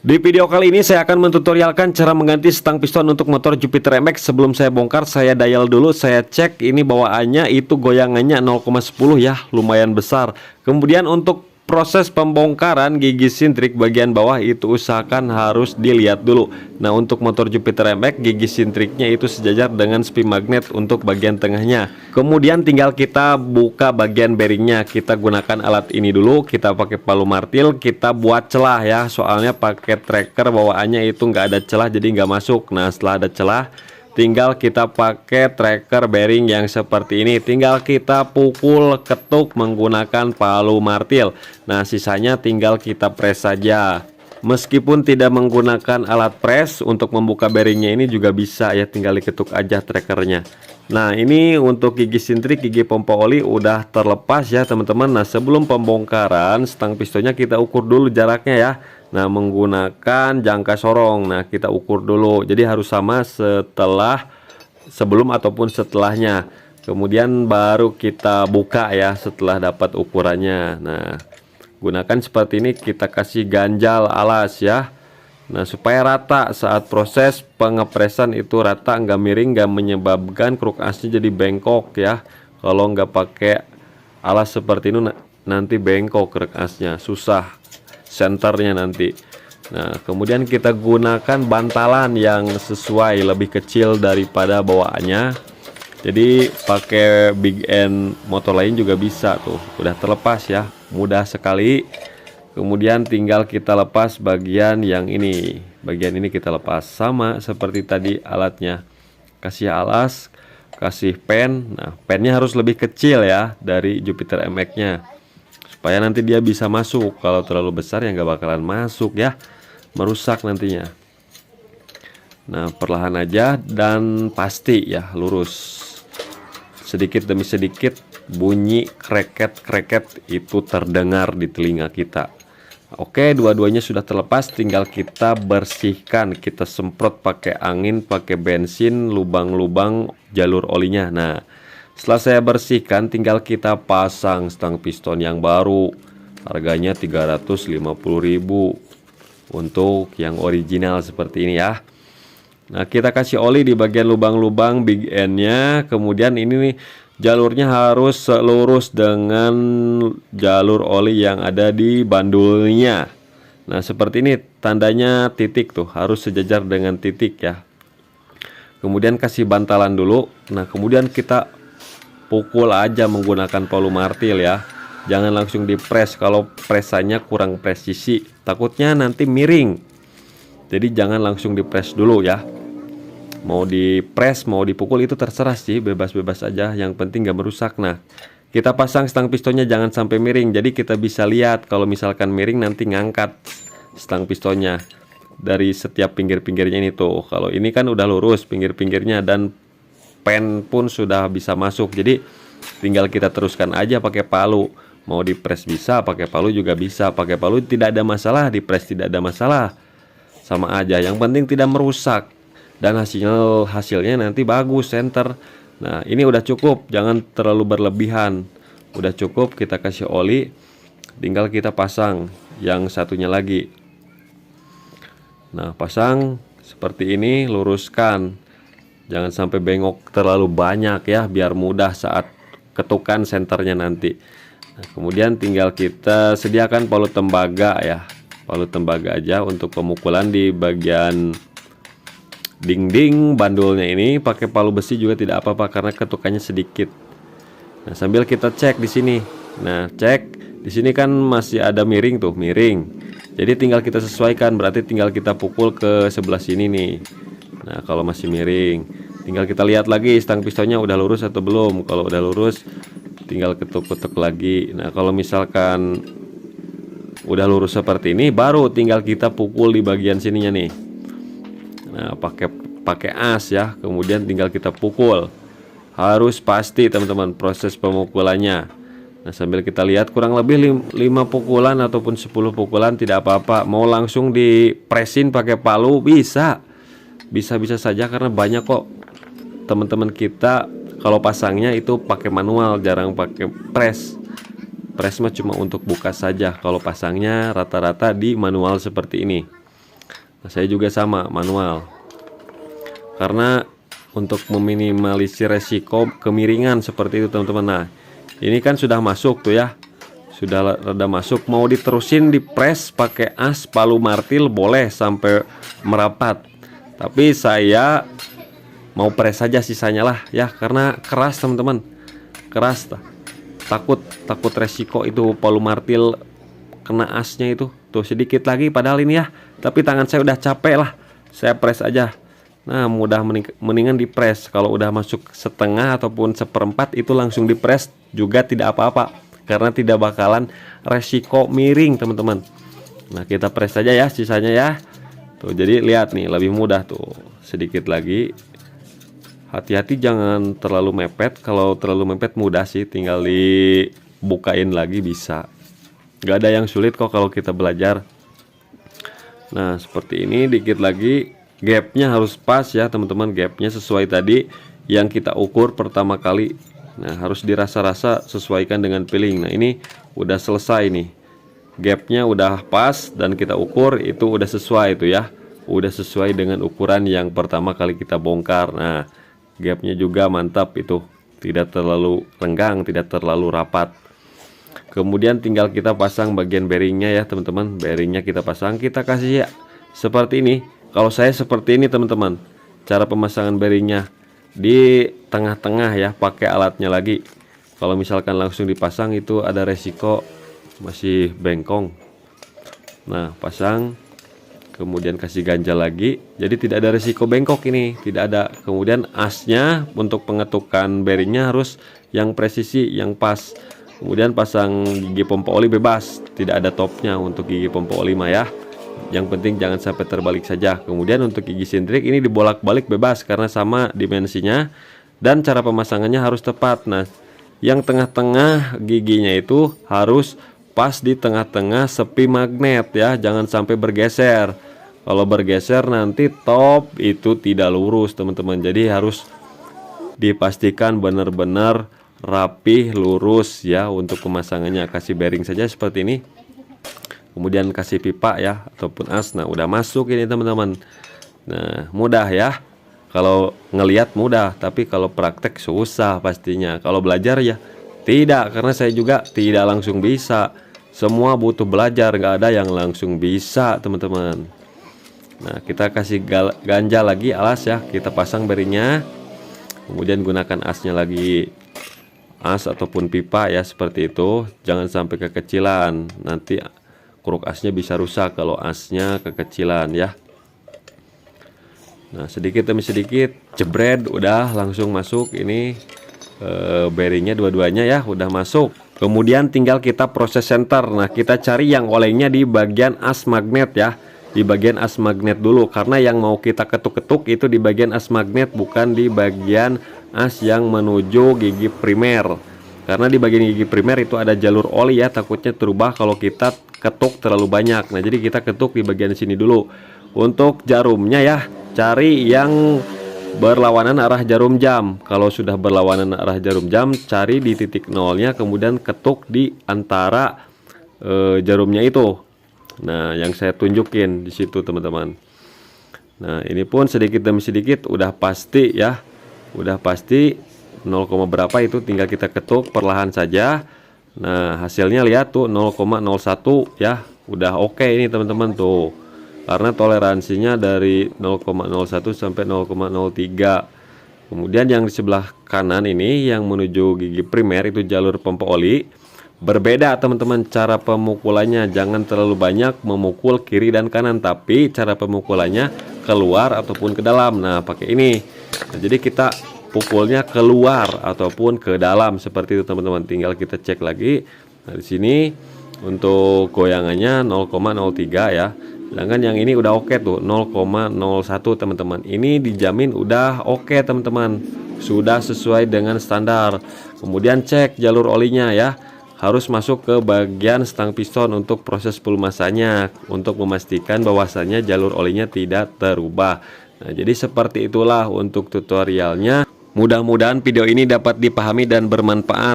Di video kali ini saya akan mentutorialkan cara mengganti stang piston untuk motor Jupiter MX. Sebelum saya bongkar, saya dial dulu, saya cek ini bawaannya itu goyangannya 0,10 ya, lumayan besar. Kemudian untuk proses pembongkaran gigi sintrik bagian bawah itu usahakan harus dilihat dulu. Nah, untuk motor Jupiter MX gigi sintriknya itu sejajar dengan spin magnet untuk bagian tengahnya. Kemudian tinggal kita buka bagian bearingnya. Kita gunakan alat ini dulu, kita pakai palu martil, kita buat celah ya. Soalnya pakai tracker bawaannya itu nggak ada celah jadi nggak masuk. Nah, setelah ada celah, tinggal kita pakai tracker bearing yang seperti ini. Tinggal kita pukul ketuk menggunakan palu martil. Nah, sisanya tinggal kita press saja. Meskipun tidak menggunakan alat press, untuk membuka bearingnya ini juga bisa ya, tinggal diketuk aja trackernya. Nah, ini untuk gigi sintrik, gigi pompa oli udah terlepas ya teman-teman. Nah, sebelum pembongkaran stang pistonnya kita ukur dulu jaraknya ya. Nah, menggunakan jangka sorong. Nah, kita ukur dulu. Jadi harus sama sebelum ataupun setelahnya. Kemudian baru kita buka ya setelah dapat ukurannya. Nah, gunakan seperti ini, kita kasih ganjal alas ya. Nah, supaya rata saat proses pengepresan itu rata, nggak miring, nggak menyebabkan kruk asnya jadi bengkok ya. Kalau nggak pakai alas seperti ini nanti bengkok kruk asnya, susah senternya nanti. Nah, kemudian kita gunakan bantalan yang sesuai, lebih kecil daripada bawaannya. Jadi pakai big end motor lain juga bisa tuh, udah terlepas ya, mudah sekali. Kemudian tinggal kita lepas bagian yang ini, bagian ini kita lepas sama seperti tadi alatnya. Kasih alas, kasih pen. Nah, pennya harus lebih kecil ya dari Jupiter MX nya, supaya nanti dia bisa masuk. Kalau terlalu besar ya nggak bakalan masuk ya, merusak nantinya. Nah, perlahan aja dan pasti ya lurus. Sedikit demi sedikit bunyi kreket-kreket itu terdengar di telinga kita. Oke, dua-duanya sudah terlepas, tinggal kita bersihkan. Kita semprot pakai angin, pakai bensin, lubang-lubang jalur olinya. Nah, setelah saya bersihkan, tinggal kita pasang stang piston yang baru. Harganya 350.000 untuk yang original seperti ini ya. Nah, kita kasih oli di bagian lubang-lubang big end-nya. Kemudian ini nih, jalurnya harus selurus dengan jalur oli yang ada di bandulnya. Nah, seperti ini tandanya titik tuh, harus sejajar dengan titik ya. Kemudian kasih bantalan dulu. Nah, kemudian kita pukul aja menggunakan palu martil ya. Jangan langsung dipres, kalau presannya kurang presisi, takutnya nanti miring. Jadi jangan langsung dipres dulu ya. Mau dipres, mau dipukul itu terserah sih, bebas-bebas aja, yang penting gak merusak. Nah, kita pasang stang pistonnya jangan sampai miring, jadi kita bisa lihat kalau misalkan miring nanti ngangkat stang pistonnya dari setiap pinggir-pinggirnya ini tuh. Kalau ini kan udah lurus pinggir-pinggirnya dan pen pun sudah bisa masuk, jadi tinggal kita teruskan aja pakai palu. Mau dipres bisa, pakai palu juga bisa. Pakai palu tidak ada masalah, dipres tidak ada masalah, sama aja, yang penting tidak merusak. Dan hasilnya nanti bagus, center. Nah, ini udah cukup, jangan terlalu berlebihan. Udah cukup, kita kasih oli, tinggal kita pasang yang satunya lagi. Nah, pasang seperti ini, luruskan, jangan sampai bengok terlalu banyak ya, biar mudah saat ketukan senternya nanti. Nah, kemudian tinggal kita sediakan palu tembaga ya, palu tembaga aja untuk pemukulan di bagian dinding bandulnya ini. Pakai palu besi juga tidak apa-apa karena ketukannya sedikit. Nah, sambil kita cek di sini. Nah, cek di sini kan masih ada miring tuh, miring. Jadi tinggal kita sesuaikan, berarti tinggal kita pukul ke sebelah sini nih. Nah, kalau masih miring, tinggal kita lihat lagi stang pistonnya udah lurus atau belum. Kalau udah lurus, tinggal ketuk-ketuk lagi. Nah, kalau misalkan udah lurus seperti ini, baru tinggal kita pukul di bagian sininya nih. Nah, pakai as ya, kemudian tinggal kita pukul. Harus pasti teman-teman proses pemukulannya. Nah, sambil kita lihat kurang lebih 5 pukulan ataupun 10 pukulan tidak apa-apa. Mau langsung dipresin pakai palu bisa. Bisa-bisa saja karena banyak kok teman-teman kita kalau pasangnya itu pakai manual, jarang pakai press. Press mah cuma untuk buka saja. Kalau pasangnya rata-rata di manual seperti ini. Nah, saya juga sama manual, karena untuk meminimalisir resiko kemiringan seperti itu teman-teman. Nah ini kan sudah masuk tuh ya, sudah rada masuk, mau diterusin di press pakai as palu martil boleh sampai merapat, tapi saya mau press saja sisanya lah ya, karena keras teman-teman, keras. Takut resiko itu palu martil kena asnya itu. Tuh sedikit lagi padahal ini ya, tapi tangan saya udah capek lah, saya press aja. Nah mudah mendingan di press. Kalau udah masuk setengah ataupun seperempat itu langsung di press juga tidak apa-apa, karena tidak bakalan resiko miring teman-teman. Nah kita press saja ya sisanya ya. Tuh jadi lihat nih lebih mudah tuh, sedikit lagi. Hati-hati jangan terlalu mepet, kalau terlalu mepet mudah sih, tinggal dibukain lagi bisa. Gak ada yang sulit kok kalau kita belajar. Nah seperti ini, dikit lagi. Gapnya harus pas ya teman-teman, gapnya sesuai tadi yang kita ukur pertama kali. Nah harus dirasa-rasa, sesuaikan dengan piling. Nah ini udah selesai nih, gapnya udah pas dan kita ukur itu udah sesuai itu ya, udah sesuai dengan ukuran yang pertama kali kita bongkar. Nah gapnya juga mantap itu, tidak terlalu renggang, tidak terlalu rapat. Kemudian tinggal kita pasang bagian bearingnya ya teman-teman. Bearingnya kita pasang, kita kasih ya seperti ini. Kalau saya seperti ini teman-teman, cara pemasangan bearingnya di tengah-tengah ya, pakai alatnya lagi. Kalau misalkan langsung dipasang itu ada resiko masih bengkong. Nah pasang, kemudian kasih ganjal lagi, jadi tidak ada resiko bengkok ini, tidak ada. Kemudian asnya untuk pengetukan bearingnya harus yang presisi, yang pas. Kemudian pasang gigi pompa oli bebas, tidak ada topnya untuk gigi pompa oli mah ya. Yang penting jangan sampai terbalik saja. Kemudian untuk gigi sintrik ini dibolak-balik bebas karena sama dimensinya, dan cara pemasangannya harus tepat. Nah yang tengah-tengah giginya itu harus pas di tengah-tengah sepi magnet ya, jangan sampai bergeser. Kalau bergeser nanti top itu tidak lurus teman-teman. Jadi harus dipastikan benar-benar rapih, lurus ya untuk pemasangannya. Kasih bearing saja seperti ini, kemudian kasih pipa ya ataupun as. Nah udah masuk ini teman-teman. Nah mudah ya, kalau ngelihat mudah, tapi kalau praktek susah pastinya. Kalau belajar ya tidak, karena saya juga tidak langsung bisa. Semua butuh belajar, nggak ada yang langsung bisa teman-teman. Nah kita kasih ganjal lagi alas ya, kita pasang bearingnya, kemudian gunakan asnya lagi, as ataupun pipa ya seperti itu. Jangan sampai kekecilan, nanti kruk asnya bisa rusak kalau asnya kekecilan ya. Nah sedikit demi sedikit jebret, udah langsung masuk ini bearingnya dua-duanya ya, udah masuk. Kemudian tinggal kita proses center. Nah kita cari yang olengnya di bagian as magnet ya, di bagian as magnet dulu, karena yang mau kita ketuk-ketuk itu di bagian as magnet, bukan di bagian as yang menuju gigi primer. Karena di bagian gigi primer itu ada jalur oli ya, takutnya terubah kalau kita ketuk terlalu banyak. Nah jadi kita ketuk di bagian sini dulu. Untuk jarumnya ya, cari yang berlawanan arah jarum jam. Kalau sudah berlawanan arah jarum jam, cari di titik nolnya, kemudian ketuk di antara jarumnya itu. Nah yang saya tunjukin di situ teman-teman. Nah ini pun sedikit demi sedikit udah pasti ya, udah pasti 0, berapa itu tinggal kita ketuk perlahan saja. Nah hasilnya lihat tuh 0,01 ya, udah oke ini teman-teman tuh, karena toleransinya dari 0,01 sampai 0,03. Kemudian yang di sebelah kanan ini yang menuju gigi primer itu jalur pompa oli. Berbeda teman-teman cara pemukulannya, jangan terlalu banyak memukul kiri dan kanan, tapi cara pemukulannya keluar ataupun ke dalam. Nah pakai ini. Nah, jadi kita pukulnya keluar ataupun ke dalam seperti itu teman-teman. Tinggal kita cek lagi. Nah di sini untuk goyangannya 0,03 ya. Sedangkan yang ini udah oke tuh 0,01 teman-teman. Ini dijamin udah oke teman-teman, sudah sesuai dengan standar. Kemudian cek jalur olinya ya, harus masuk ke bagian stang piston untuk proses pelumasannya, untuk memastikan bahwasannya jalur olinya tidak terubah. Nah jadi seperti itulah untuk tutorialnya. Mudah-mudahan video ini dapat dipahami dan bermanfaat.